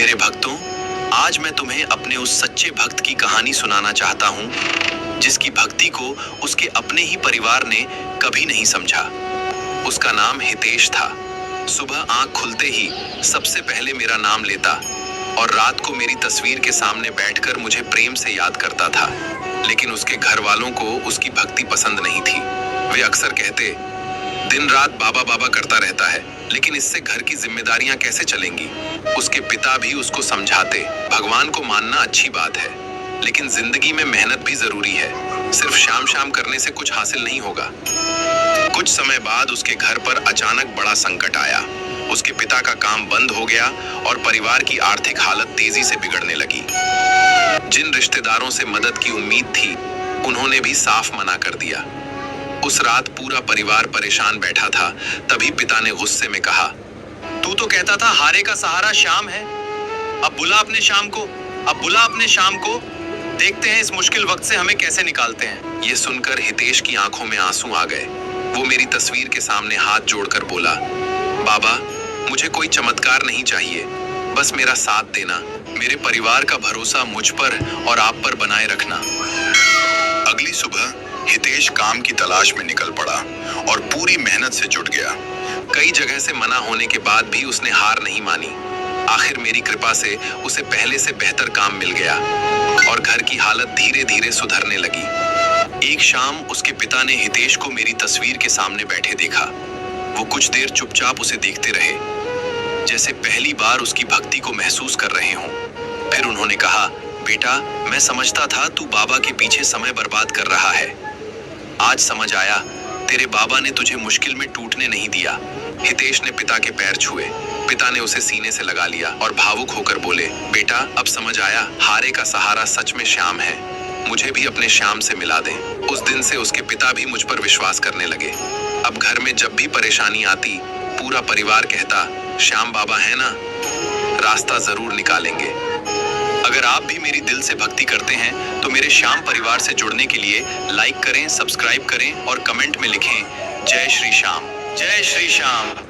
मेरे भक्तों, आज मैं तुम्हें अपने उस सच्चे भक्त की कहानी सुनाना चाहता हूँ जिसकी भक्ति को उसके अपने ही परिवार ने कभी नहीं समझा। उसका नाम हितेश था। सुबह आंख खुलते ही सबसे पहले मेरा नाम लेता और रात को मेरी तस्वीर के सामने बैठकर मुझे प्रेम से याद करता था। लेकिन उसके घर वालों को उसकी भक्ति पसंद नहीं थी। वे अक्सर कहते, दिन रात बाबा बाबा करता रहता है, लेकिन इससे घर की जिम्मेदारियां कैसे चलेंगी। उसके पिता भी उसको समझाते, भगवान को मानना अच्छी बात है, लेकिन जिंदगी में मेहनत भी जरूरी है। सिर्फ शाम शाम करने से कुछ हासिल नहीं होगा। कुछ समय बाद उसके घर पर अचानक बड़ा संकट आया। उसके पिता का काम बंद हो गया और परिवार की आर्थिक हालत तेजी से बिगड़ने लगी। जिन रिश्तेदारों से मदद की उम्मीद थी, उन्होंने भी साफ मना कर दिया। उस रात पूरा परिवार परेशान बैठा था। तभी पिता ने गुस्से में कहा, तू तो कहता था हारे का सहारा शाम है, अब बुला अपने शाम को, अब बुला अपने शाम को। देखते हैं इस मुश्किल वक्त से हमें कैसे निकालते हैं। ये सुनकर हितेश की आंखों में आंसू आ गए। वो मेरी तस्वीर के सामने हाथ जोड़कर बोला, बाबा, मुझे कोई चमत्कार नहीं चाहिए, बस मेरा साथ देना, मेरे परिवार का भरोसा मुझ पर और आप पर बनाए रखना। अगली सुबह हितेश काम की तलाश में निकल पड़ा और पूरी मेहनत से जुट गया। कई जगह से मना होने के बाद भी उसने हार नहीं मानी। आखिर मेरी कृपा से उसे पहले से बेहतर काम मिल गया और घर की हालत धीरे धीरे सुधरने लगी। एक शाम उसके पिता ने हितेश को मेरी तस्वीर के सामने बैठे देखा। वो कुछ देर चुपचाप उसे देखते रहे, जैसे पहली बार उसकी भक्ति को महसूस कर रहे हों। फिर उन्होंने कहा, बेटा, मैं समझता था तू बाबा के पीछे समय बर्बाद कर रहा है। आज समझ आया, तेरे बाबा ने तुझे मुश्किल में टूटने नहीं दिया। हितेश ने पिता के पैर छुए। पिता ने उसे सीने से लगा लिया और भावुक होकर बोले, बेटा, अब समझ आया, हारे का सहारा सच में श्याम है। मुझे भी अपने श्याम से मिला दे। उस दिन से उसके पिता भी मुझ पर विश्वास करने लगे। अब घर में जब भी परेशानी आती, पूरा परिवार कहता, श्याम बाबा है ना, रास्ता जरूर निकालेंगे। अगर आप भी मेरी दिल से भक्ति करते हैं तो मेरे श्याम परिवार से जुड़ने के लिए लाइक करें, सब्सक्राइब करें और कमेंट में लिखें, जय श्री श्याम, जय श्री श्याम।